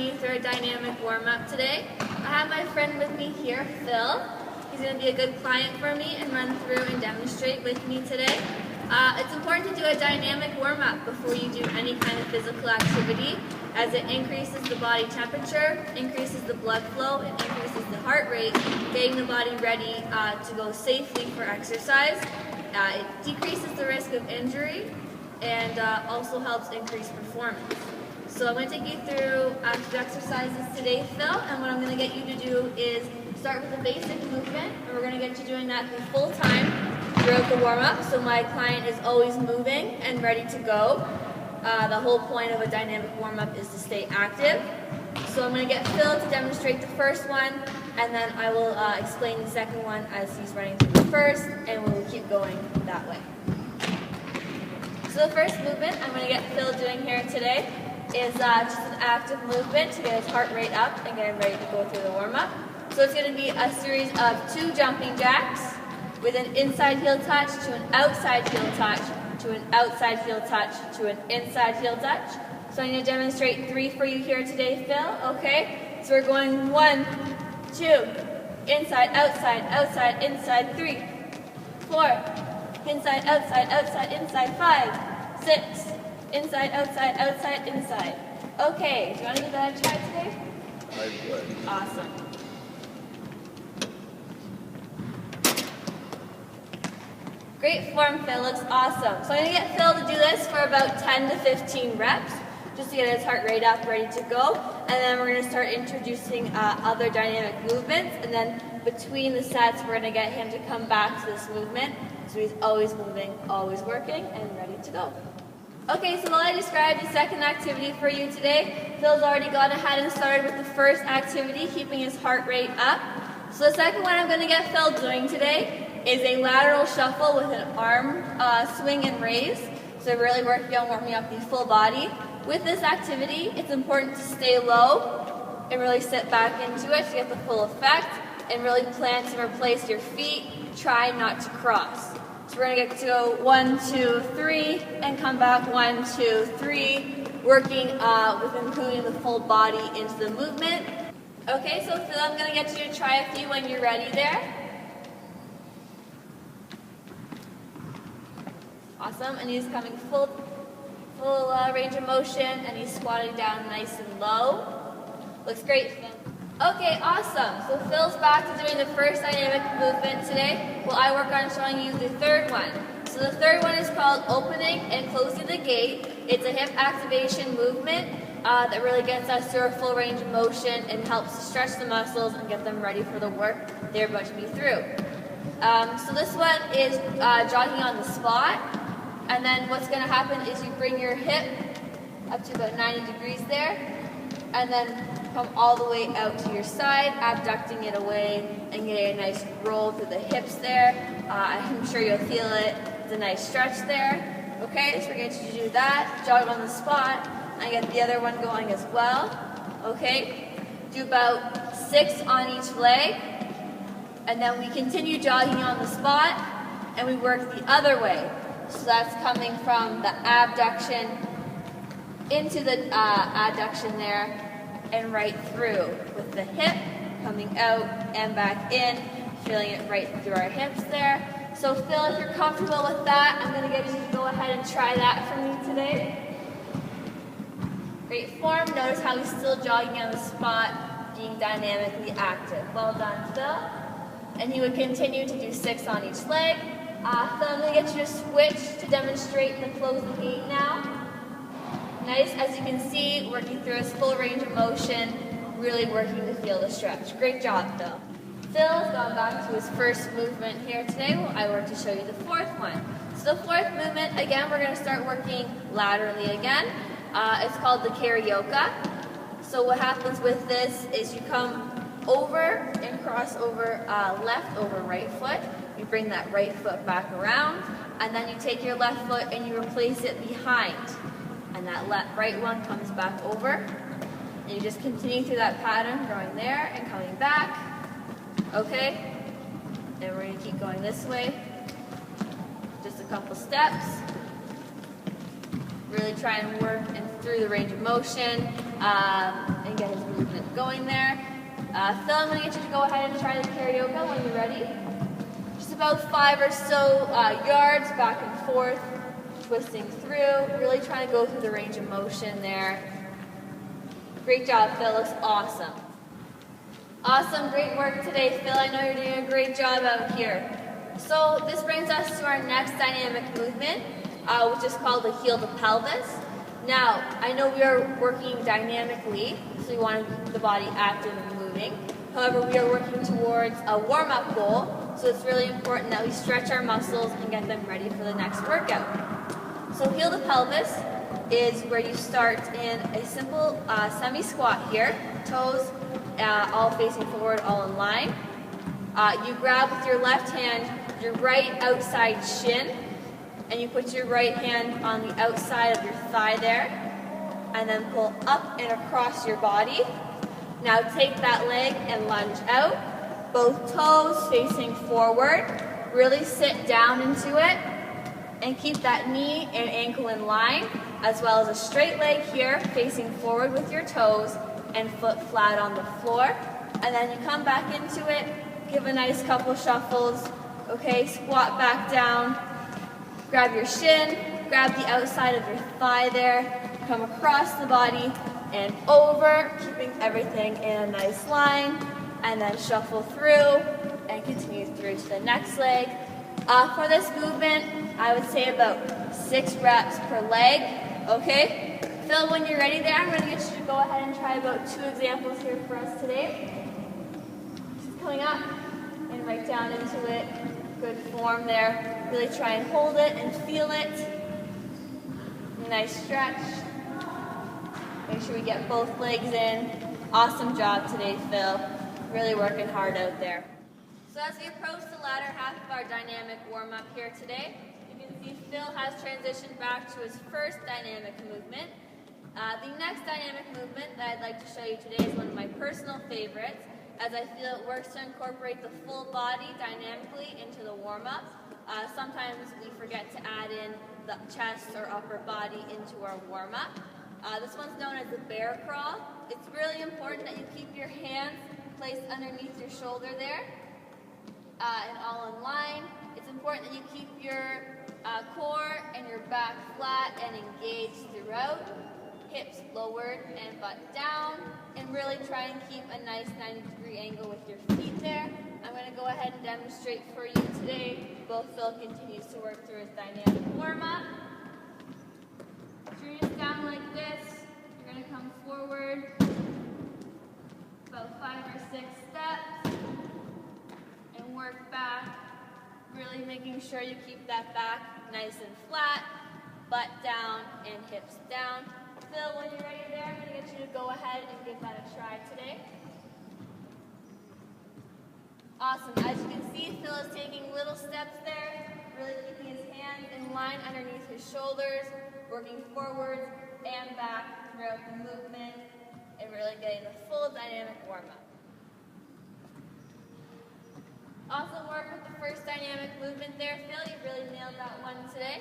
you through a dynamic warm-up today. I have my friend with me here, Phil. He's going to be a good client for me and run through and demonstrate with me today. It's important to do a dynamic warm-up before you do any kind of physical activity, as it increases the body temperature, increases the blood flow, and increases the heart rate, getting the body ready to go safely for exercise. It decreases the risk of injury and also helps increase performance. So I'm going to take you through a few exercises today, Phil, and what I'm going to get you to do is start with a basic movement, and we're going to get you doing that the full time throughout the warm-up, so my client is always moving and ready to go. The whole point of a dynamic warm-up is to stay active. So I'm going to get Phil to demonstrate the first one, and then I will explain the second one as he's running through the first, and we'll keep going that way. So the first movement I'm going to get Phil doing here today is just an active movement to get his heart rate up and get him ready to go through the warm-up. So it's going to be a series of 2 jumping jacks with an inside heel touch to an outside heel touch to an outside heel touch to an inside heel touch. So I'm going to demonstrate 3 for you here today, Phil. Okay? So we're going 1, 2, inside, outside, outside, inside, 3, 4, inside, outside, outside, inside, 5, 6, inside, outside, outside, inside. Okay, do you want to give that a try today? I would. Awesome. Great form, Phil. Looks awesome. So I'm going to get Phil to do this for about 10 to 15 reps, just to get his heart rate up, ready to go. And then we're going to start introducing other dynamic movements. And then between the sets, we're going to get him to come back to this movement. So he's always moving, always working, and ready to go. Okay, so while I described the second activity for you today, Phil's already gone ahead and started with the first activity, keeping his heart rate up. So the second one I'm going to get Phil doing today is a lateral shuffle with an arm swing and raise. So really working on warming up the full body. With this activity, it's important to stay low and really sit back into it to get the full effect, and really plant and replace your feet. Try not to cross. So we're going to get to go 1, 2, 3, and come back 1, 2, 3, working with including the full body into the movement. Okay, so Phil, I'm going to get you to try a few when you're ready there. Awesome, and he's coming full range of motion, and he's squatting down nice and low. Looks great, Phil. Okay, awesome. So Phil's back to doing the first dynamic movement today, while I work on showing you the third one. So the third one is called opening and closing the gate. It's a hip activation movement that really gets us to our full range of motion and helps to stretch the muscles and get them ready for the work they're about to be through. So this one is jogging on the spot. And then what's going to happen is you bring your hip up to about 90 degrees there, and then come all the way out to your side, abducting it away, and getting a nice roll through the hips there. I'm sure you'll feel it. It's a nice stretch there. Okay, so we're going to do that, jog on the spot, and get the other one going as well. Okay, do about 6 on each leg, and then we continue jogging on the spot, and we work the other way. So that's coming from the abduction into the adduction there and right through, with the hip coming out and back in, feeling it right through our hips there. So Phil, if you're comfortable with that, I'm going to get you to go ahead and try that for me today. Great form. Notice how he's still jogging on the spot, being dynamically active. Well done, Phil. And he would continue to do 6 on each leg. So I'm going to get you to switch to demonstrate the close the gate now. Nice, as you can see, working through his full range of motion, really working to feel the stretch. Great job, Phil. Phil's gone back to his first movement here today while I work to show you the fourth one. So the fourth movement, again, we're going to start working laterally again. It's called the karaoke. So what happens with this is you come over and cross over left over right foot. You bring that right foot back around, and then you take your left foot and you replace it behind. And that right one comes back over. And you just continue through that pattern, going there and coming back. Okay? And we're going to keep going this way. Just a couple steps. Really try and work through the range of motion and get his movement going there. Phil, I'm going to get you to go ahead and try the karaoke when you're ready. Just about 5 or so yards back and forth, twisting through, really trying to go through the range of motion there. Great job, Phil. Looks awesome. Awesome, great work today, Phil. I know you're doing a great job out here. So this brings us to our next dynamic movement, which is called the heel to pelvis. Now, I know we are working dynamically, so we want to keep the body active and moving. However, we are working towards a warm-up goal, so it's really important that we stretch our muscles and get them ready for the next workout. So heel to pelvis is where you start in a simple semi-squat here, toes all facing forward, all in line. You grab with your left hand your right outside shin, and you put your right hand on the outside of your thigh there, and then pull up and across your body. Now take that leg and lunge out, both toes facing forward. Really sit down into it, and keep that knee and ankle in line, as well as a straight leg here facing forward with your toes and foot flat on the floor. And then you come back into it, give a nice couple shuffles. Okay, squat back down, grab your shin, grab the outside of your thigh there, come across the body and over, keeping everything in a nice line, and then shuffle through and continue through to the next leg. For this movement, I would say about 6 reps per leg, okay? Phil, when you're ready there, I'm going to get you to go ahead and try about 2 examples here for us today. Just coming up and right down into it. Good form there. Really try and hold it and feel it. Nice stretch. Make sure we get both legs in. Awesome job today, Phil. Really working hard out there. So as we approach the latter half of our dynamic warm-up here today, you can see Phil has transitioned back to his first dynamic movement. The next dynamic movement that I'd like to show you today is one of my personal favorites, as I feel it works to incorporate the full body dynamically into the warm-up. Sometimes we forget to add in the chest or upper body into our warm-up. This one's known as the bear crawl. It's really important that you keep your hands placed underneath your shoulder there and all in line. It's important that you keep your core and your back flat and engaged throughout. Hips lowered and butt down, and really try and keep a nice 90-degree angle with your feet there. I'm going to go ahead and demonstrate for you today. Both Phil continues to work through his dynamic warm-up. Turn it down like this. You're going to come forward about 5 or 6 steps and work back, really making sure you keep that back nice and flat, butt down and hips down. Phil, when you're ready there, I'm going to get you to go ahead and give that a try today. Awesome. As you can see, Phil is taking little steps there, really keeping his hands in line underneath his shoulders, working forwards and back throughout the movement, and really getting the full dynamic warm-up. Awesome work with the first dynamic movement there, Phil. You really nailed that one today.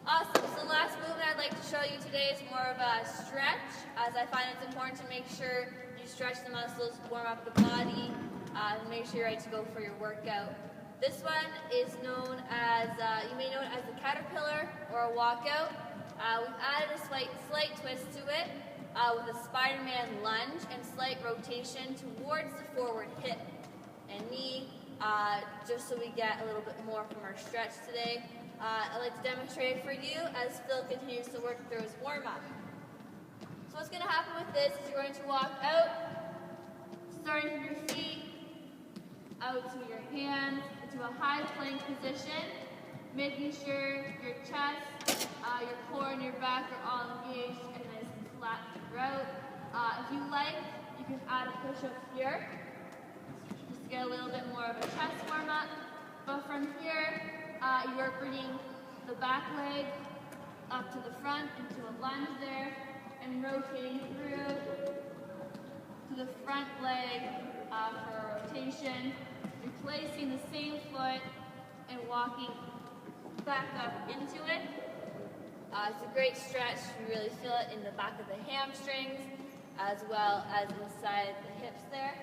Awesome. So the last movement I'd like to show you today is more of a stretch, as I find it's important to make sure you stretch the muscles, warm up the body, and make sure you're ready to go for your workout. This one is known as, you may know it as a caterpillar or a walkout. We've added a slight twist to it with a Spider-Man lunge and slight rotation towards the forward hip and knee, just so we get a little bit more from our stretch today. I'd like to demonstrate it for you as Phil continues to work through his warm-up. So what's going to happen with this is you're going to walk out, starting from your feet, out to your hands, into a high plank position, making sure your chest, your core, and your back are all engaged and nice and flat throughout. If you like, you can add a push-up here, just to get a little bit more of a chest warm-up. But from here, you're bringing the back leg up to the front into a lunge there, and rotating through to the front leg for a rotation. You're placing the same foot and walking back up into it. It's a great stretch. You really feel it in the back of the hamstrings as well as inside the hips there.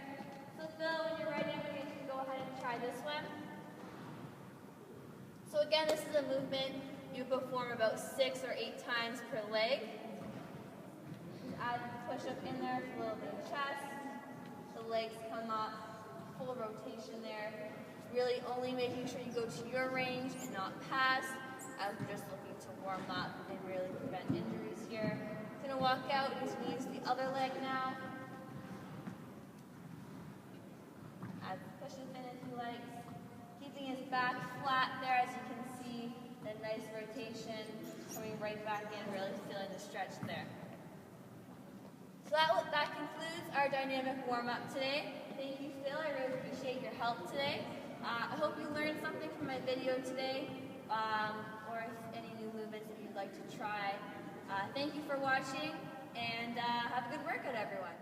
So Phil, when you're ready, I'm going to go ahead and try this one. So again, this is a movement you perform about 6 or 8 times per leg. Add a push-up in there for a little bit of chest. The legs come up, full rotation there. Really only making sure you go to your range and not past, as we're just looking to warm up and really prevent injuries here. He's going to walk out, he's going to use the other leg now. Add the push-up in if he likes. Keeping his back flat there, as you can see, a nice rotation, coming right back in, really feeling the stretch there. So that concludes our dynamic warm-up today. Thank you, Phil. I really appreciate your help today. I hope you learned something from my video today, or if any new movements that you'd like to try. Thank you for watching, and have a good workout, everyone.